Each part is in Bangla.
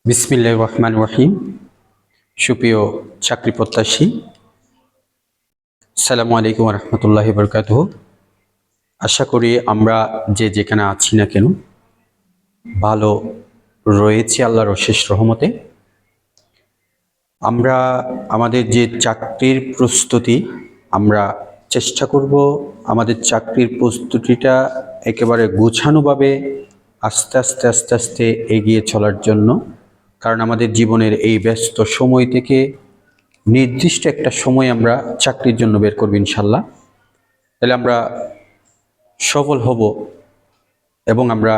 বিসমিল্লাহির রহমানির রহিম। সুপ্রিয় চাকরি প্রত্যাশী, আসসালামু আলাইকুম ওয়া রাহমাতুল্লাহি ওয়া বারাকাতুহু। আশা করি আমরা যে যেখানে আছি না কেন ভালো রয়েছি আল্লাহর অশেষ রহমতে। আমরা আমাদের যে চাকরির প্রস্তুতি, আমরা চেষ্টা করব আমাদের চাকরির প্রস্তুতিটা একেবারে গোছানোভাবে আস্তে আস্তে আস্তে আস্তে এগিয়ে চলার জন্য। কারণ আমাদের জীবনের এই ব্যস্ত সময় থেকে নির্দিষ্ট একটা সময় আমরা চাকরির জন্য বের করব ইনশাল্লাহ। তাহলে আমরা সফল হব এবং আমরা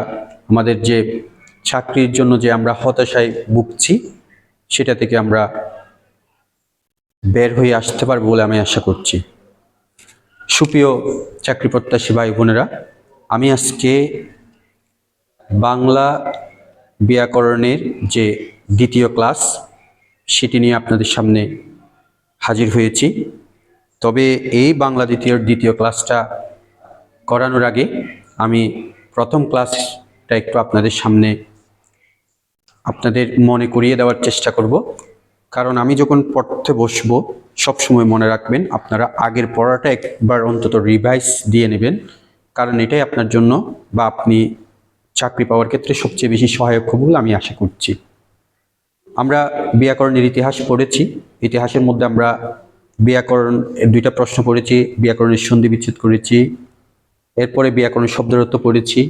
আমাদের যে চাকরির জন্য যে আমরা হতাশায় ভুগছি সেটা থেকে আমরা বের হয়ে আসতে পারবো বলে আমি আশা করছি। সুপ্রিয় চাকরি প্রত্যাশী ভাই বোনেরা, আমি আজকে বাংলা ব্যাকরণের যে দ্বিতীয় ক্লাস সেটি নিয়ে আপনাদের সামনে হাজির হয়েছি। তবে এই বাংলা দ্বিতীয় ক্লাসটা করানোর আগে আমি প্রথম ক্লাসটা একটু আপনাদের সামনে আপনাদের মনে করিয়ে দেওয়ার চেষ্টা করব। কারণ আমি যখন পড়তে বসবো সবসময় মনে রাখবেন আপনারা আগের পড়াটা একবার অন্তত রিভাইজ দিয়ে নেবেন, কারণ এটাই আপনার জন্য বা আপনি চাকরি পাওয়ার ক্ষেত্রে সবচেয়ে বেশি সহায়ক হবে বলে আমি আশা করছি। আমরা ব্যাকরণের ইতিহাস পড়েছি। ইতিহাসের মধ্যে আমরা ব্যাকরণ দুইটা প্রশ্ন পড়েছি, ব্যাকরণের সন্ধি বিচ্ছেদ করেছি, এরপরে ব্যাকরণ শব্দের অর্থ পড়েছি,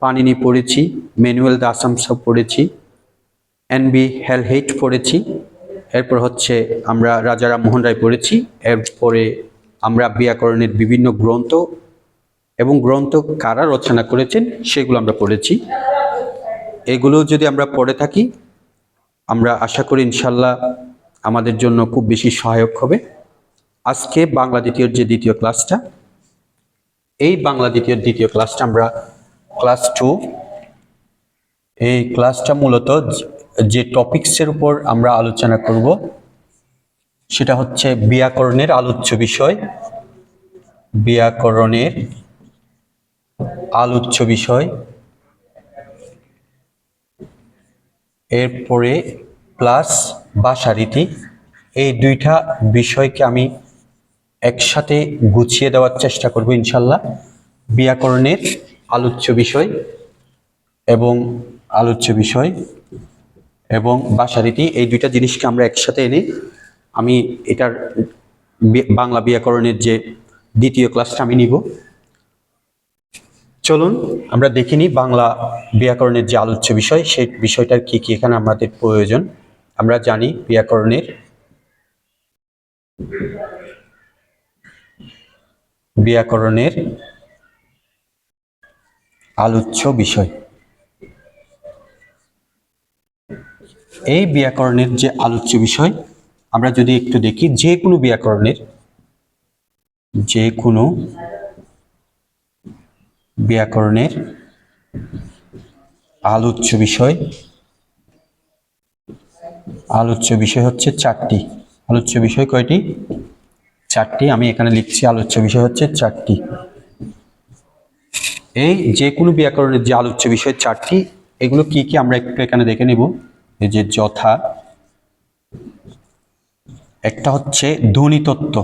পাণিনি পড়েছি, ম্যানুয়েল দ্য আসামসব পড়েছি, এন.বি. হেলহেইট পড়েছি, এরপর হচ্ছে আমরা রাজা রামমোহন রায় পড়েছি। এরপরে আমরা ব্যাকরণের বিভিন্ন গ্রন্থ এবং গ্রন্থ কারা রচনা করেছেন সেগুলো আমরা পড়েছি। এগুলো যদি আমরা পড়ে থাকি আমরা আশা করি ইনশাল্লাহ আমাদের জন্য খুব বেশি সহায়ক হবে। আজকে বাংলা দ্বিতীয় ক্লাসটা, এই বাংলা দ্বিতীয় ক্লাসটা আমরা ক্লাস 2। এই ক্লাসটা মূলত যে টপিকসের উপর আমরা আলোচনা করব সেটা হচ্ছে ব্যাকরণের আলোচ্য বিষয়। ব্যাকরণের আলোচ্য বিষয়, এরপরে প্লাস ভাষারীতি। এই দুইটা বিষয়কে আমি একসাথে গুছিয়ে দেওয়ার চেষ্টা করব ইনশাল্লাহ। ব্যাকরণের আলোচ্য বিষয় এবং ভাষারীতি, এই দুইটা জিনিসকে আমরা একসাথে এনে আমি এটার বাংলা ব্যাকরণের যে দ্বিতীয় ক্লাসটা আমি নিব। চলুন আমরা দেখে নিই বাংলা ব্যাকরণের যে আলোচ্য বিষয় সেই বিষয়টার কি কি এখানে আমাদের প্রয়োজন। আমরা জানি ব্যাকরণের আলোচ্য বিষয়। এই ব্যাকরণের যে আলোচ্য বিষয় আমরা যদি একটু দেখি, যে কোনো ব্যাকরণের আলোচ্য বিষয় হচ্ছে চারটি। আলোচ্য বিষয় কয়টি? চারটি। আমি এখানে লিখছি আলোচ্য বিষয় হচ্ছে চারটি। এই যে কোনো ব্যাকরণের যে আলোচ্য বিষয় চারটি, এগুলো কি কি আমরা একটু এখানে দেখে নিব। এই যে যথা, একটা হচ্ছে ধ্বনিতত্ত্ব,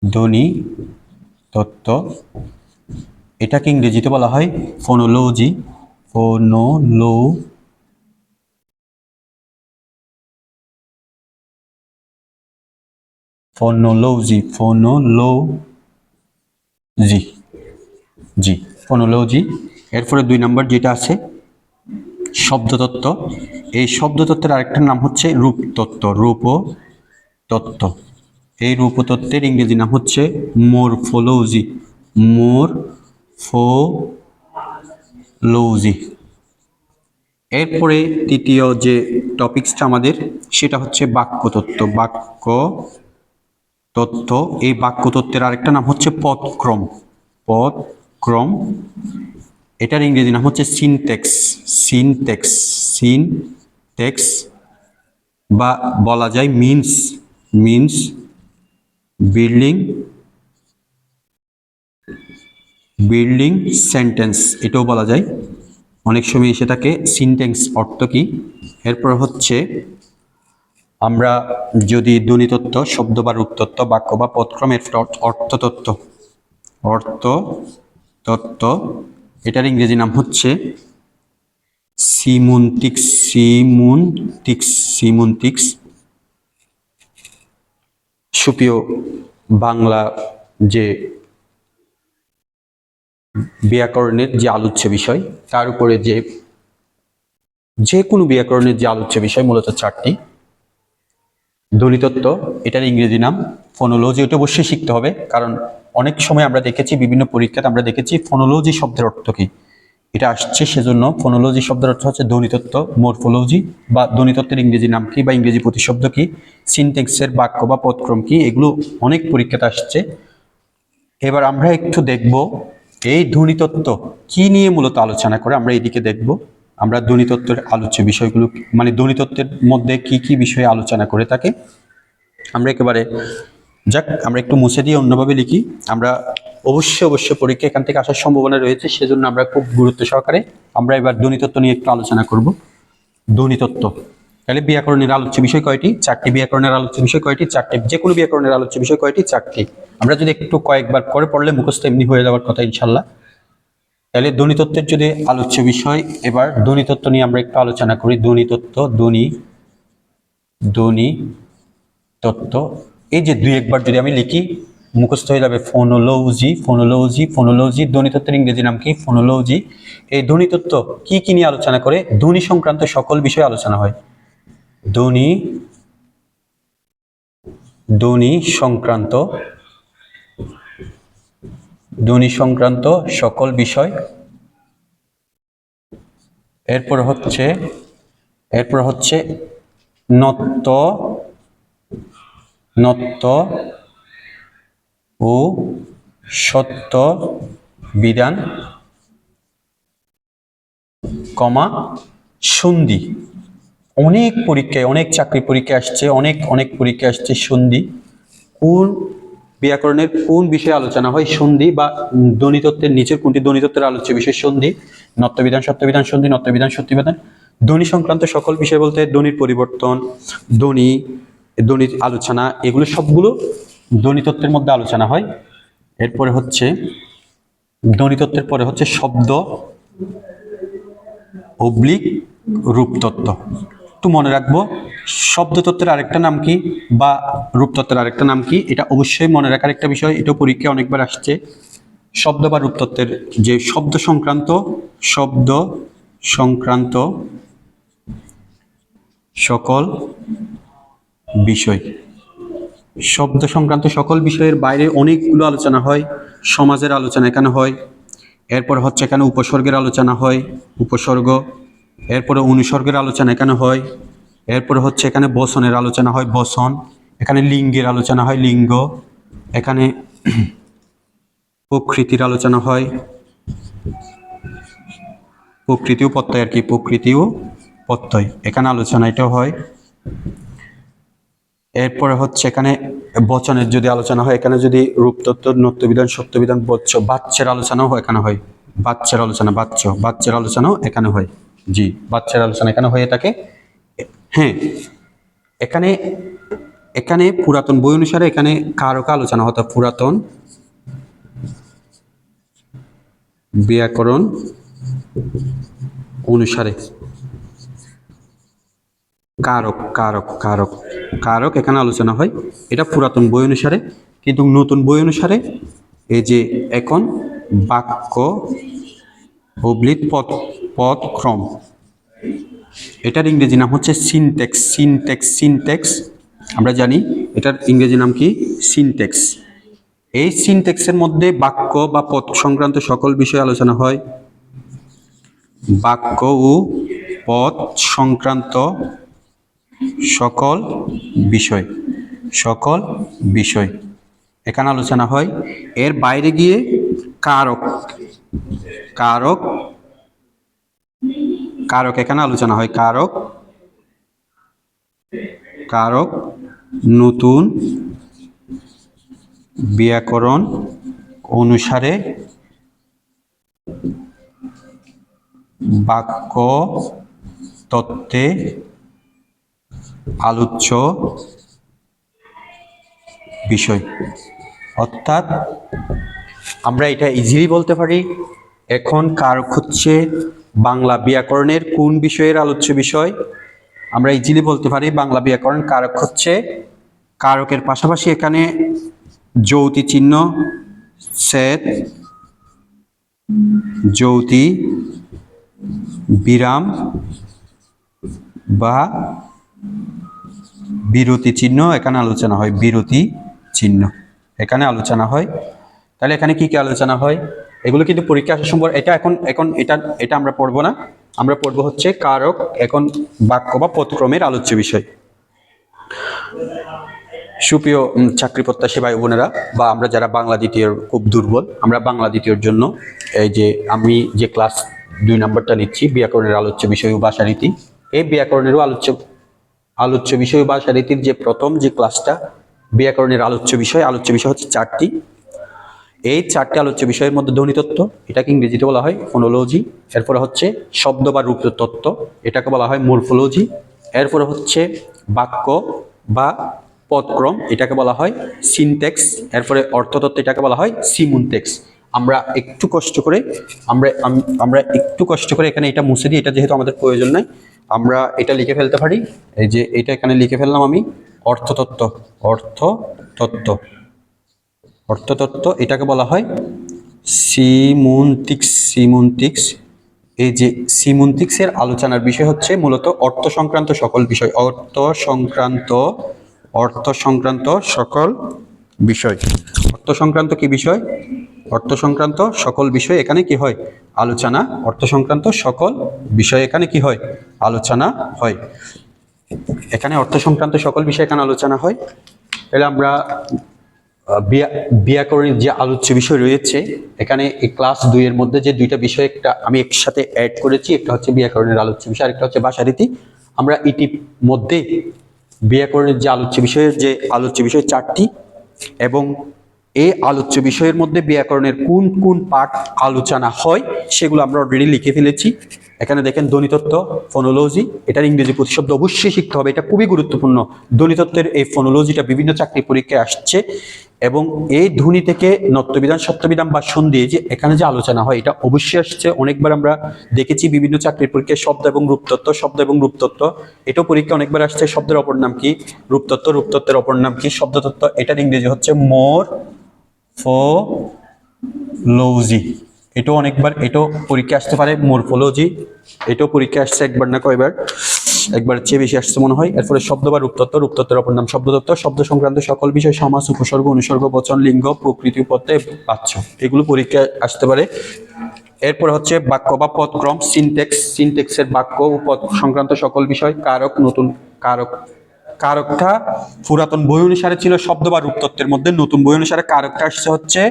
ধ্বনিতত্ত্ব, এটাকে ইংরেজিতে বলা হয় ফোনোলজি। ফোনোলজি। এরপরে 2 নম্বর যেটা আছে শব্দতত্ত্ব। এই শব্দতত্ত্বের আরেকটা নাম হচ্ছে রূপতত্ত্ব। এই রূপতত্ত্বের ইংরেজি নাম হচ্ছে মরফোলজি। এরপরে তৃতীয় যে টপিকসটা আমাদের সেটা হচ্ছে বাক্যতত্ত্ব। এই বাক্যতত্ত্বের আরেকটা নাম হচ্ছে পদক্রম। এটার ইংরেজি নাম হচ্ছে সিনট্যাক্স বা বলা যায় মিনস বিল্ডিং সেন্টেন্স, এটাও বলা যায়। অনেক সময় এসে থাকে সিনট্যাক্স অর্থ কি। এরপর হচ্ছে আমরা যদি ধ্বনিতত্ত্ব, শব্দ বা রূপতত্ত্ব, বাক্য বা পদক্রমের অর্থতত্ত্ব, অর্থতত্ত্ব, এটার ইংরেজি নাম হচ্ছে সিমুন্টিক্স। সুপ্রিয় বাংলা যে ব্যাকরণের যে আলোচ্য বিষয়, তার উপরে যে কোনো ব্যাকরণের যে আলোচ্য বিষয় মূলত চারটি। ধ্বনিতত্ত্ব, এটার ইংরেজি নাম ফোনোলজি। এটা অবশ্যই শিখতে হবে, কারণ অনেক সময় আমরা দেখেছি বিভিন্ন পরীক্ষাতে আমরা দেখেছি ফোনোলজি শব্দের অর্থ কি এটা আসছে, সেজন্য ফোনোলজি শব্দের অর্থ হচ্ছে ধ্বনিতত্ত্ব। মরফোলজি বা ধ্বনিতত্ত্বের ইংরেজি নাম কি বা ইংরেজি প্রতিশব্দ কি, সিনট্যাক্সের বাক্য বা পদক্রম কি, এগুলো অনেক পরীক্ষাতে আসছে। এবার আমরা একটু দেখব এই ধ্বনিতত্ত্ব কি নিয়ে মূলত আলোচনা করে, আমরা এইদিকে দেখব। আমরা ধ্বনিতত্ত্বের আলোচ্য বিষয়গুলো মানে ধ্বনিতত্ত্বের মধ্যে কি কি বিষয়ে আলোচনা করে থাকে আমরা একেবারে আমরা একটু মুছে দিয়ে অন্যভাবে লিখি। আমরা অবশ্যই পরীক্ষা এখান থেকে আসার সম্ভাবনা রয়েছে, সেজন্য আমরা খুব গুরুত্ব সহকারে আমরা এবার ধ্বনিতত্ত্ব নিয়ে একটু আলোচনা করব। ধ্বনিতত্ত্ব, তাহলে ব্যাকরণের আলোচ্য বিষয় কয়টি? চারটি। ব্যাকরণের আলোচ্য বিষয় কয়টি? চারটি। যে কোনো ব্যাকরণের আলোচ্য বিষয় কয়টি? চারটি। আমরা যদি একটু কয়েকবার করে পড়লে মুখস্থ এমনি হয়ে যাওয়ার কথা ইনশাল্লাহ। তাহলে ধ্বনিতত্ত্বের যদি আলোচ্য বিষয়, এবার ধ্বনিতত্ত্ব নিয়ে আমরা একটু আলোচনা করি। ধ্বনিতত্ত্ব, ধ্বনিতত্ত্ব, এই যে দুই একবার যদি আমি লিখি মুখস্থ হয়ে যাবে। ফোনোলজি। ধ্বনিতত্ত্বের ইংরেজি নাম কি? ফোনোলজি। এই ধ্বনিতত্ত্ব কি কি নিয়ে আলোচনা করে? ধ্বনি সংক্রান্ত সকল বিষয়ে আলোচনা হয়। ধ্বনি সংক্রান্ত সকল বিষয়। এরপর হচ্ছে নত্য ও সত্য বিধান, সন্ধি। অনেক পরীক্ষায়, অনেক চাকরি পরীক্ষায় আসছে, অনেক পরীক্ষায় আসছে সন্ধি। কোন ব্যাকরণের কোন বিষয়ে আলোচনা হয়? সন্ধি বা ধ্বনিতত্ত্বের নিচের কোনটি ধ্বনিতত্ত্বের আলোচ্য বিষয়? সন্ধি। নত্যবিধান, সত্যবিধান, সন্ধি, নত্যবিধান, সত্যবিধান। ধ্বনি সংক্রান্ত সকল বিষয় বলতে ধ্বনির পরিবর্তন, ধ্বনির আলোচনা, এগুলো সবগুলো ধ্বনিতত্ত্বের মধ্যে আলোচনা হয়। এরপরে হচ্ছে ধ্বনিতত্ত্বের পরে হচ্ছে শব্দ অবলিক রূপতত্ত্ব। একটু মনে রাখবো, শব্দতত্ত্বের আরেকটা নাম কি বা রূপতত্ত্বের আরেকটা নাম কি, এটা অবশ্যই মনে রাখার একটা বিষয়। এটা পরীক্ষায় অনেকবার আসছে। শব্দ বা রূপতত্ত্বের যে শব্দ সংক্রান্ত সকল বিষয়, শব্দ সংক্রান্ত সকল বিষয়ের বাইরে অনেকগুলো আলোচনা হয়। সমাজের আলোচনা এখানে হয়। এরপর হচ্ছে এখানে উপসর্গের আলোচনা হয়, উপসর্গ। এরপরে অনুসর্গের আলোচনা এখানে হয়। এরপরে হচ্ছে এখানে বচনের আলোচনা হয়, বচন। এখানে লিঙ্গের আলোচনা হয়, লিঙ্গ। এখানে প্রকৃতির আলোচনা হয়, প্রকৃতি ও প্রত্যয় আর কি, প্রকৃতি ও প্রত্যয় এখানে আলোচনা এটাও হয়। এরপরে হচ্ছে এখানে বচনের যদি আলোচনা হয়, এখানে যদি রূপতত্ত্ব, নত্যবিধান, সত্যবিধান, বাচ্চের আলোচনাও এখানে হয়। বাচ্চের আলোচনাও এখানে হয়। জি, বাচ্চার আলোচনা এখানে হয়ে থাকে। হ্যাঁ, এখানে পুরাতন বই অনুসারে এখানে কারক আলোচনা হতো। পুরাতন ব্যাকরণ অনুসারে কারক এখানে আলোচনা হয়। এটা পুরাতন বই অনুসারে। কিন্তু নতুন বই অনুসারে এই যে এখন বাক্য অবলিক পদক্রম, এটার ইংরেজি নাম হচ্ছে সিনট্যাক্স। আমরা জানি এটার ইংরেজি নাম কি? সিনট্যাক্স। এই সিনট্যাক্সের মধ্যে বাক্য বা পদ সংক্রান্ত সকল বিষয় আলোচনা হয়। বাক্য ও পদ সংক্রান্ত সকল বিষয় এখানে আলোচনা হয়। এর বাইরে গিয়ে কারক এখানে আলোচনা হয়। কারক নতুন ব্যাকরণ অনুসারে বাক্য তত্ত্বে আলোচ্য বিষয়। অর্থাৎ আমরা এটা ইজিলি বলতে পারি, এখন কারক হচ্ছে বাংলা ব্যাকরণের কোন বিষয়ের আলোচ্য বিষয়। আমরা ইজিলি বলতে পারি বাংলা ব্যাকরণ কারক হচ্ছে, কারকের পাশাপাশি এখানে যৌতি চিহ্ন, ছেদ, যৌতি, বিরাম বা বিরতি চিহ্ন এখানে আলোচনা হয়, বিরতি চিহ্ন এখানে আলোচনা হয়। তাহলে এখানে কি কি আলোচনা হয় এগুলো কিন্তু পরীক্ষা আসার সময়, এটা এটা আমরা পড়বো না, আমরা পড়বো হচ্ছে কারক, এখন বাক্য বা পদক্রমের আলোচ্য বিষয়। সুপ্রিয় চাকরি প্রত্যাশী ভাই বোনেরা, বা আমরা যারা বাংলা দ্বিতীয় খুব দুর্বল, আমরা বাংলা দ্বিতীয়র জন্য এই যে আমি যে ক্লাস 2 নম্বরটা নিচ্ছি, ব্যাকরণের আলোচ্য বিষয় ও ভাষারীতি, এই ব্যাকরণেরও আলোচ্য বিষয় ও ভাষারীতির যে প্রথম যে ক্লাসটা, ব্যাকরণের আলোচ্য বিষয় হচ্ছে 4টি। এই 4টি আলোচ্য বিষয়ের মধ্যে ধ্বনিতত্ত্ব, এটাকে ইংরেজিতে বলা হয় ফোনোলজি। এরপরে হচ্ছে শব্দ বা রূপ তত্ত্ব, এটাকে বলা হয় মরফোলজি। এরপরে হচ্ছে বাক্য বা পদক্রম, এটাকে বলা হয় সিনট্যাক্স। এরপরে অর্থতত্ত্ব, এটাকে বলা হয় সিমুনটেক্স। আমরা একটু কষ্ট করে এখানে এটা মুছে দিই, এটা যেহেতু আমাদের প্রয়োজন নাই, আমরা এটা লিখে ফেলতে পারি। এই যে এটা এখানে লিখে ফেললাম আমি, অর্থতত্ত্ব, এটাকে বলা হয় সিমুনটিক্স। এই যে সিমুনটিক্সের আলোচনার বিষয় হচ্ছে মূলত অর্থ সংক্রান্ত সকল বিষয়, অর্থ সংক্রান্ত সকল বিষয়। অর্থ সংক্রান্ত কি বিষয়? অর্থ সংক্রান্ত সকল বিষয় এখানে কি হয়? আলোচনা। অর্থ সংক্রান্ত সকল বিষয় এখানে কি হয়? আলোচনা হয়। এখানে অর্থ সংক্রান্ত সকল বিষয় এখানে আলোচনা হয়। তাহলে আমরা ব্যাকরণের যে আলোচ্য বিষয় রয়েছে এখানে এই ক্লাস 2 এর মধ্যে যে 2টা বিষয় একটা আমি একসাথে অ্যাড করেছি, একটা হচ্ছে ব্যাকরণের আলোচ্য বিষয়, আরেকটা হচ্ছে ভাষারীতি। আমরা ইতিমধ্যে ব্যাকরণের যে আলোচ্য বিষয় 4টি, এবং এই আলোচ্য বিষয়ের মধ্যে ব্যাকরণের কোন কোন পার্ট আলোচনা হয় সেগুলো আমরা অলরেডি লিখে ফেলেছি। এখানে দেখেন ধ্বনিতত্ত্ব, ফোনোলজি, এটার ইংরেজি প্রতিশব্দ অবশ্যই শিখতে হবে, এটা খুবই গুরুত্বপূর্ণ। ধ্বনিতত্ত্বের এই ফোনোলজিটা বিভিন্ন চাকরি পরীক্ষায় আসছে, এবং এই ধ্বনি থেকে নত্যবিধান, সত্যবিধান বা সন্ধি যে এখানে যে আলোচনা হয় এটা অবশ্যই আসছে। অনেকবার আমরা দেখেছি বিভিন্ন চাকরির পরীক্ষায় শব্দ এবং রূপতত্ত্ব, এটাও পরীক্ষা অনেকবার আসছে। শব্দের অপর নাম কি? রূপতত্ত্বের অপর নাম কি? শব্দতত্ত্ব। এটার ইংরেজি হচ্ছে মরফোলজি। এটাও পরীক্ষা আসতে পারে। মরফোলজি, এটাও পরীক্ষা আসছে একবার না কয়বার, একবার চেয়ে বেশি আসছে মনে হয়। এরপরে শব্দ বা রূপতত্ত্বের অপর নাম শব্দতত্ত্ব, শব্দ সংক্রান্ত সকল বিষয়, সমাস, উপসর্গ, অনুসর্গ, বচন, লিঙ্গ, প্রকৃতি, প্রত্যয়, বাচ্য, এগুলো পরীক্ষায় আসতে পারে। এরপর হচ্ছে বাক্য বা পদক্রম, সিনট্যাক্সের বাক্য ও পদ সংক্রান্ত সকল বিষয়। কারকটা পুরাতন বই অনুসারে ছিল শব্দ বা রূপতত্ত্বের মধ্যে, নতুন বই অনুসারে কারকটা আসছে হচ্ছে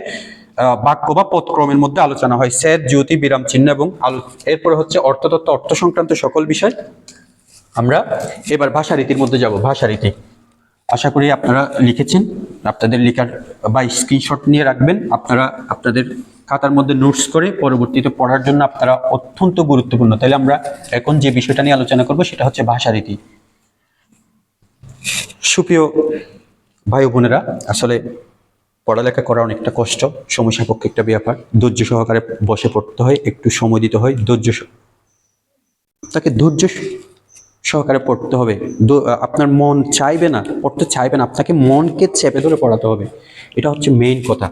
বাক্য বা পদক্রমের মধ্যে আলোচনা হয়, ছেদ, যুতি, বিরাম চিহ্ন এবং এরপরে হচ্ছে অর্থতত্ত্ব, অর্থ সংক্রান্ত সকল বিষয়। আমরা এবার ভাষারীতির মধ্যে যাব। ভাষারীতি আশা করি আপনারা লিখেছেন, আপনাদের লেখার বা স্ক্রিনশট নিয়ে রাখবেন, আপনারা আপনাদের খাতার মধ্যে নোটস করে পরবর্তীতে পড়ার জন্য আপনারা অত্যন্ত গুরুত্বপূর্ণ। তাহলে আমরা এখন যে বিষয়টা নিয়ে আলোচনা করব সেটা হচ্ছে ভাষারীতি। সুপ্রিয় ভাই বোনেরা, আসলে পড়ালেখা করা অনেকটা কষ্ট, সময় সাপেক্ষ একটা ব্যাপার। ধৈর্য সহকারে বসে পড়তে হয়, একটু সময় দিতে হয়, ধৈর্য সহকারে পড়তে হবে। আপনার মন চাইবে না, পড়তে চাইবে না, আপনাকে মনকে চেপে ধরে পড়াতে হবে। এটা হচ্ছে মেইন কথা।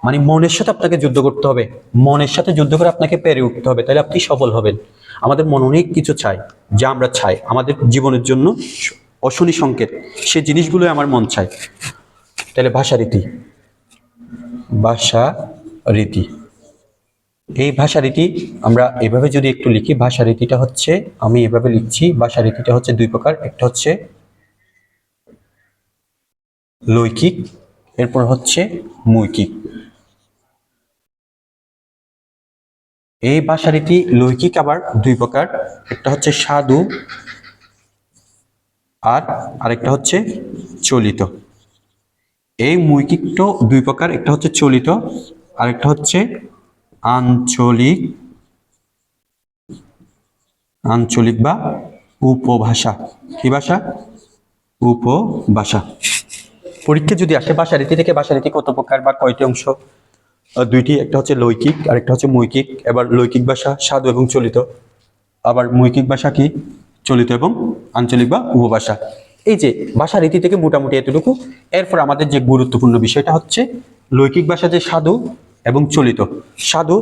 মানে মনের সাথে আপনাকে যুদ্ধ করতে হবে, মনের সাথে যুদ্ধ করে আপনাকে পেরে উঠতে হবে, তাহলে আপনি সফল হবেন। আমাদের মন অনেক কিছু চাই, যা আমরা চাই আমাদের জীবনের জন্য অশনি সংকেত, সেই জিনিসগুলোই আমার মন চায়। তাহলে ভাষারীতি, এই ভাষারীতি আমরা এভাবে যদি একটু লিখি, ভাষারীতিটা হচ্ছে, আমি এভাবে লিখছি, ভাষারীতিটা হচ্ছে 2 প্রকার। একটা হচ্ছে লৈকিক, এরপর হচ্ছে মৌখিক। এই ভাষারীতি লৈকিক আবার 2 প্রকার, একটা হচ্ছে সাধু আর আরেকটা হচ্ছে চলিত। এই মৌখিকটাও 2 প্রকার, একটা হচ্ছে চলিত, আরেকটা হচ্ছে আঞ্চলিক আঞ্চলিক বা উপভাষা। কি ভাষা? উপভাষা। পরীক্ষা যদি আসে ভাষারীতি থেকে, ভাষারীতি কত প্রকার বা কয়টি অংশ? দুইটি, একটা হচ্ছে লৈকিক আর একটা হচ্ছে মৌখিক। এবার লৈকিক ভাষা সাধু এবং চলিত, আবার মৌখিক ভাষা কি? চলিত এবং আঞ্চলিক বা উপভাষা। এই যে ভাষারীতি থেকে মোটামুটি এতটুকু। এরপর আমাদের যে গুরুত্বপূর্ণ বিষয়টা হচ্ছে লৈকিক ভাষা, যে সাধু এবং চলিত, সাধু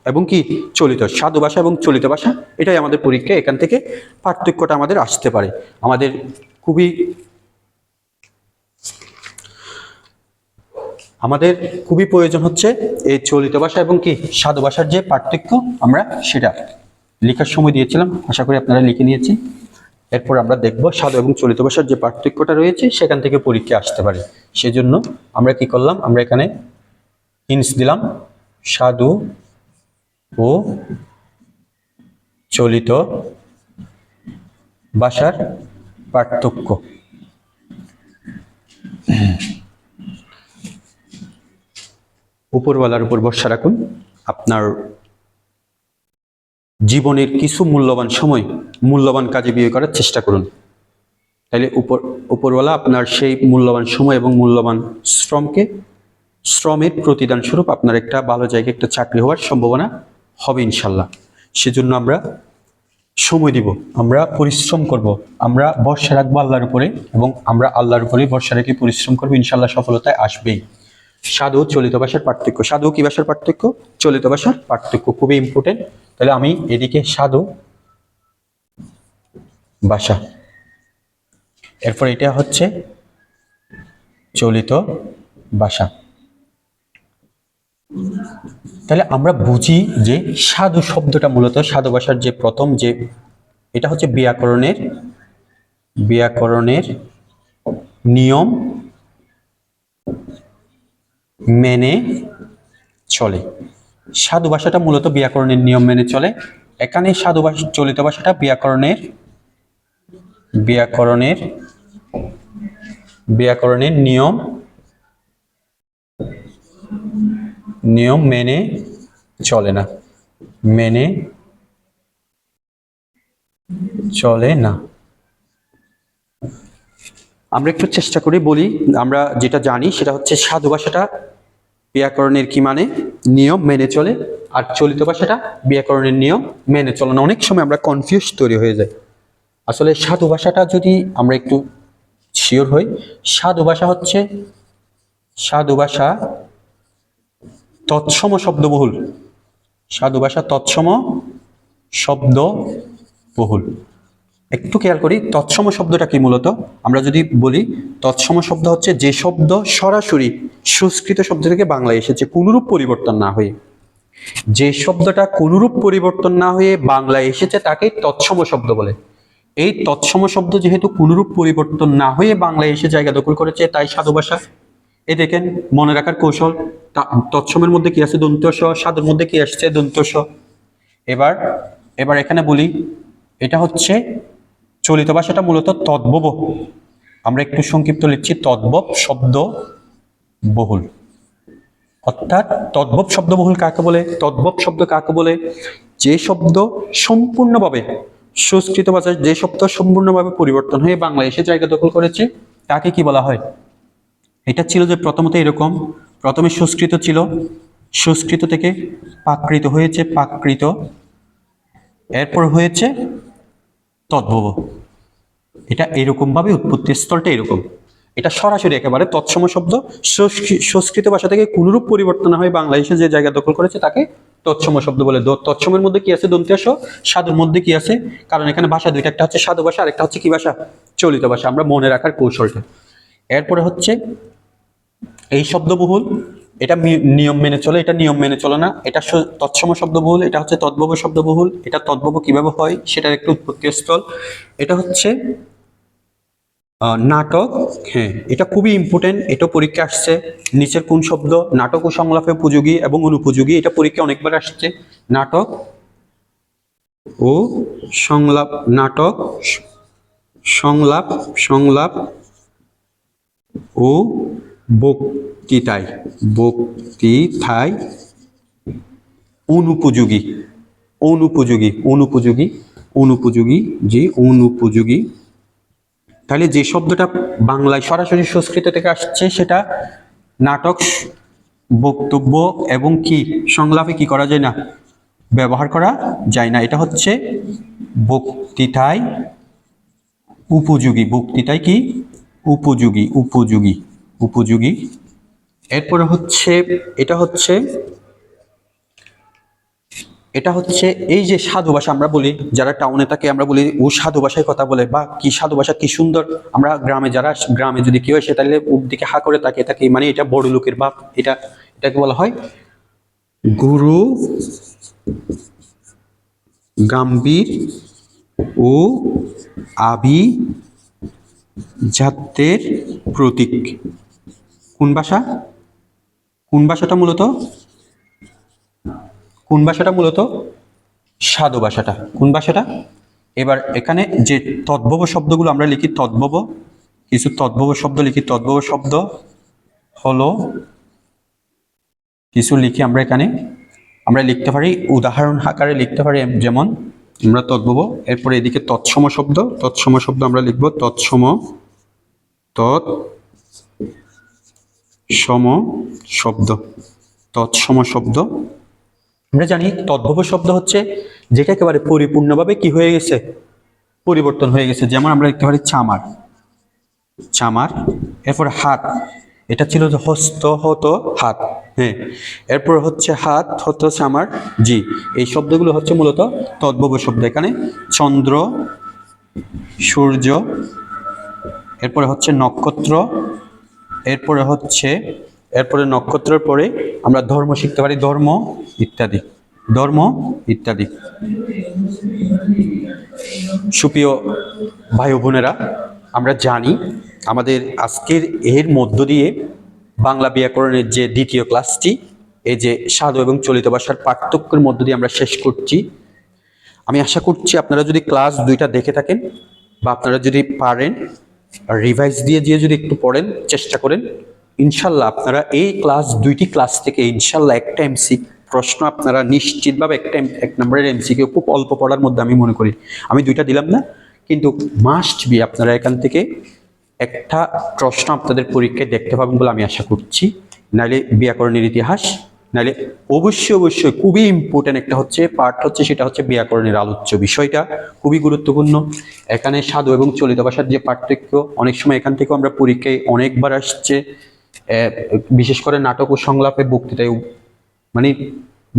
এবং কি চলিত, সাধু ভাষা এবং চলিত ভাষা, এটাই আমাদের পরীক্ষা। এখান থেকে পার্থক্যটা আমাদের আসতে পারে। আমাদের খুবই প্রয়োজন হচ্ছে এই চলিত ভাষা এবং কি সাধু ভাষার যে পার্থক্য, আমরা সেটা লেখার সময় দিয়েছিলাম, আশা করি আপনারা লিখে নিয়েছেন। এরপর আমরা দেখব সাধু এবং চলিত ভাষার যে পার্থক্যটা রয়েছে সেখান থেকে পরীক্ষা আসতে পারে। সেজন্য আমরা কি করলাম, আমরা এখানে হিন্টস দিলাম, সাধু ও চলিত ভাষার পার্থক্য। উপরওয়ালার উপর ভরসা রাখুন, আপনার জীবনের কিছু মূল্যবান সময় মূল্যবান কাজে ব্যয় করার চেষ্টা করুন। তাহলে উপরওয়ালা আপনার সেই মূল্যবান সময় এবং মূল্যবান শ্রমের প্রতিদান স্বরূপ আপনার একটা ভালো জায়গায় একটা চাকরি হওয়ার সম্ভাবনা হবে ইনশাল্লাহ। সেজন্য আমরা সময় দিব, আমরা পরিশ্রম করব, আমরা ভরসা রাখবো আল্লাহর উপরে এবং আমরা আল্লাহর উপরে ভরসা রেখে পরিশ্রম করবো, ইনশাল্লাহ সফলতায় আসবেই। সাধু চলিত ভাষার পার্থক্য, সাধু কি ভাষার পার্থক্য? চলিত ভাষার পার্থক্য, খুবই ইম্পর্টেন্ট। তাহলে আমি এদিকে সাধু ভাষা, এরপর এটা হচ্ছে চলিত ভাষা। তাহলে আমরা বুঝি যে সাধু শব্দটা মূলত সাধু ভাষার যে প্রথম যে, এটা হচ্ছে ব্যাকরণের নিয়ম মেনে চলে। সাধু ভাষাটা মূলত ব্যাকরণের নিয়ম মেনে চলে। এখানে সাধু ভাষা চলিত ভাষাটা ব্যাকরণের নিয়ম মেনে চলে না, আমরা একটু চেষ্টা করে বলি। আমরা যেটা জানি সেটা হচ্ছে সাধু ভাষাটা ব্যাকরণের কি মানে নিয়ম মেনে চলে, আর চলিত ভাষাটা ব্যাকরণের নিয়ম মেনে চলে না। অনেক সময় আমরা কনফিউজ তৈরি হয়ে যায়। আসলে সাধু ভাষাটা যদি আমরা একটু শিওর হই, সাধু ভাষা তৎসম শব্দবহুল, সাধু ভাষা তৎসম শব্দবহুল। একটু খেয়াল করি তৎসম শব্দটা কি। মূলত আমরা যদি বলি তৎসম শব্দ হচ্ছে যে শব্দ সরাসরি সংস্কৃত শব্দ থেকে বাংলায় এসেছে কোনরূপ পরিবর্তন না হয়ে, যে শব্দটা কোনরূপ পরিবর্তন না হয়ে বাংলায় এসেছে তাকে তৎসম শব্দ বলে। এই তৎসম শব্দ যেহেতু কোনরূপ পরিবর্তন না হয়ে বাংলায় এসে জায়গা দখল করেছে, তাই সাধু ভাষা। এই দেখেন মনে রাখার কৌশল, তৎসমের মধ্যে কি আছে? দন্ত্য স। সাধুর মধ্যে কি আসছে? দন্ত্য স। এবার এখানে বলি এটা হচ্ছে চলিত ভাষাটা মূলত তদ্ভব, আমরা একটু সংক্ষিপ্ত লিখছি, তদ্ভব শব্দ বহুল। অর্থাৎ তদ্ভব শব্দবহুল কাকে বলে? তদ্ভব শব্দ কাকে বলে? যে শব্দ সম্পূর্ণভাবে সংস্কৃত ভাষায়, যে শব্দ সম্পূর্ণভাবে পরিবর্তন হয়ে বাংলায় এসে জায়গা দখল করেছে তাকে কি বলা হয়? এটা ছিল যে প্রথমত এরকম, প্রথমে সংস্কৃত ছিল, সংস্কৃত থেকে প্রাকৃত হয়েছে, প্রাকৃত, এরপর হয়েছে তদ্ভব। এটা এরকম ভাবে উৎপত্তি স্থলটা এরকম। এটা সরাসরি একেবারে তৎসম শব্দ সংস্কৃত ভাষা থেকে কোনরূপ পরিবর্তন হয়ে বাংলাদেশে যে জায়গা দখল করেছে তাকে তৎসম শব্দ বলে। তৎসমের মধ্যে কি আছে? দন্ত্য স। সাধুর মধ্যে কি আছে? কারণ এখানে ভাষা দুইটা, একটা হচ্ছে সাধু ভাষা আর একটা হচ্ছে কি ভাষা? চলিত ভাষা। আমরা মনে রাখার কৌশলটা। এরপরে হচ্ছে এই শব্দবহুল, এটা নিয়ম মেনে চলে, এটা নিয়ম মেনে চলে না। এটা তৎসম শব্দবহুল, এটা হচ্ছে তদ্ভব শব্দবহুল। এটা তদ্ভব কিভাবে হয় সেটার একটা উৎপত্তি স্থল। এটা হচ্ছে নাটক। হ্যাঁ, এটা খুবই ইম্পর্টেন্ট, এটা পরীক্ষা আসছে। নিচের কোন শব্দ নাটক ও সংলাপে উপযোগী এবং অনুপযোগী? এটা পরীক্ষা অনেকবার আসছে। নাটক ও সংলাপ, নাটক সংলাপ ও বক্তৃতায় অনুপযোগী। অনুপযোগী, জি অনুপযোগী। তাহলে যে শব্দটা বাংলায় সরাসরি সংস্কৃত থেকে আসছে সেটা নাটক, বক্তব্য এবং কি সংলাপে কি করা যায় না, ব্যবহার করা যায় না। এটা হচ্ছে বক্তৃতায় উপযোগী, বক্তৃতায় কি উপযোগী, উপযোগী, উপযোগী। এরপরে হচ্ছে এটা হচ্ছে এই যে সাধু ভাষা আমরা বলি, যারা টাউনে থাকে আমরা বলি ও সাধু ভাষায় কথা বলে, বা কি সাধু ভাষা কি সুন্দর। আমরা গ্রামে যারা, গ্রামে যদি কেউ এসে তাহলে ওর দিকে হা করে তাকিয়ে থাকে, মানে এটা বড় লোকের ভাব। এটাকে বলা হয় গুরু গাম্ভীর ও আভিজাত্যের প্রতীক। কোন ভাষা? কোন ভাষাটা মূলত সাধু ভাষাটা। কোন ভাষাটা? এবার এখানে যে তদ্ভব শব্দগুলো আমরা লিখি, তদ্ভব কিছু তদ্ভব শব্দ লিখি। তদ্ভব শব্দ হলো কিছু লিখি আমরা এখানে। আমরা লিখতে পারি উদাহরণ আকারে লিখতে পারি, যেমন আমরা তদ্ভব। এরপরে এদিকে তৎসম শব্দ, তৎসম শব্দ আমরা লিখব তৎসম, তৎসম শব্দ, তৎসম শব্দ। আমরা জানি তদ্ভব শব্দ হচ্ছে যেটা একেবারে পরিপূর্ণভাবে কি হয়ে গেছে, পরিবর্তন হয়ে গেছে। যেমন আমরা লিখতে পারি চামার, চামার। এরপর হাত, এটা ছিল হস্ত, হতো হাত, হ্যাঁ। এরপর হচ্ছে হাত, হতো চামার, জি। এই শব্দগুলো হচ্ছে মূলত তদ্ভব শব্দ। এখানে চন্দ্র, সূর্য, এরপরে হচ্ছে নক্ষত্র, এরপরে নক্ষত্রের পরে আমরা ধর্ম শিখতে পারি, ধর্ম ইত্যাদি, ধর্ম ইত্যাদি। সুপ্রিয় ভাই বোনেরা, আমরা জানি আমাদের আজকের এর মধ্য দিয়ে বাংলা ব্যাকরণের যে দ্বিতীয় ক্লাসটি, এই যে সাধু এবং চলিত ভাষার পার্থক্যের মধ্য দিয়ে আমরা শেষ করছি। আমি আশা করছি আপনারা যদি ক্লাস 2টা দেখে থাকেন, বা আপনারা যদি পারেন রিভাইজ দিয়ে যদি একটু পড়েন, চেষ্টা করেন, ইনশাল্লাহ আপনারা এই ক্লাস 2টি ক্লাস থেকে ইনশাল্লাহ একটা প্রশ্ন আপনারা নিশ্চিতভাবে এক নম্বরের এমসিকিউ খুব অল্প পড়ার মধ্যে আমি মনে করি, আমি 2টা দিলাম না, কিন্তু মাস্ট বি আপনারা এখান থেকে একটা প্রশ্ন আপনাদের পরীক্ষায় দেখতে পাবেন বলে আমি আশা করছি। নাইলে ব্যাকরণের ইতিহাস, নাইলে অবশ্যই খুবই ইম্পর্টেন্ট একটা হচ্ছে পার্ট হচ্ছে, সেটা হচ্ছে ব্যাকরণের আলোচ্য বিষয়টা খুবই গুরুত্বপূর্ণ। এখানে সাধু এবং চলিত ভাষার যে পার্থক্য, অনেক সময় এখান থেকেও আমরা পরীক্ষায় অনেকবার আসছে, বিশেষ করে নাটক ও সংলাপে বক্তৃতায়, মানে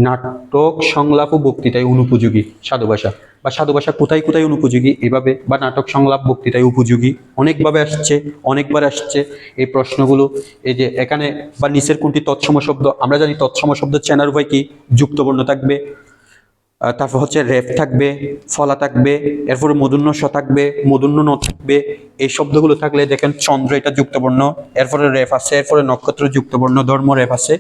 নাটক সংলাপ ও বক্তৃতায় অনুপযোগী সাধু ভাষা, বা সাধু ভাষা কোথায় কোথায় অনুপযোগী এভাবে, বা নাটক সংলাপ বক্তৃতায় উপযোগী, অনেকভাবে আসছে, অনেকবার আসছে এই প্রশ্নগুলো। এই যে এখানে বা নিচের কোনটি তৎসম শব্দ, আমরা জানি তৎসম শব্দ চেনার উপায় কি, যুক্তবর্ণ থাকবে, তারপর হচ্ছে রেফ থাকবে, ফলা থাকবে, এরপরে মূর্ধন্য স থাকবে, মূর্ধন্য ন থাকবে। এই শব্দগুলো থাকলে দেখেন চন্দ্র এটা যুক্তবর্ণ, এরপরে রেফ আছে, এরপরে নক্ষত্র যুক্তবর্ণ, ধর্ম রেফ আছে।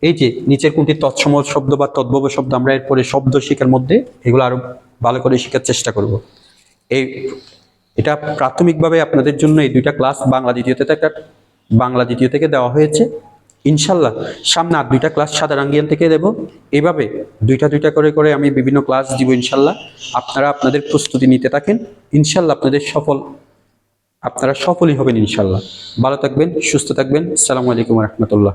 এই যে নিচের কোনটি তৎসম শব্দ বা তদ্ভব শব্দ, আমরা এরপরে শব্দ শিক্ষার মধ্যে এগুলো আরো ভালো করে শেখার চেষ্টা করব। এটা প্রাথমিকভাবে আপনাদের জন্য এই 2টা ক্লাস বাংলা দ্বিতীয় থেকে দেওয়া হয়েছে। ইনশাল্লাহ সামনে আর 2টা ক্লাস সাধারণ জ্ঞান থেকে দেব। এভাবে 2টা করে আমি বিভিন্ন ক্লাস দিব ইনশাল্লাহ। আপনারা আপনাদের প্রস্তুতি নিতে থাকেন, ইনশাল্লাহ আপনারা সফলই হবেন ইনশাল্লাহ। ভালো থাকবেন, সুস্থ থাকবেন। আসসালামু আলাইকুম ওয়া রাহমাতুল্লাহ।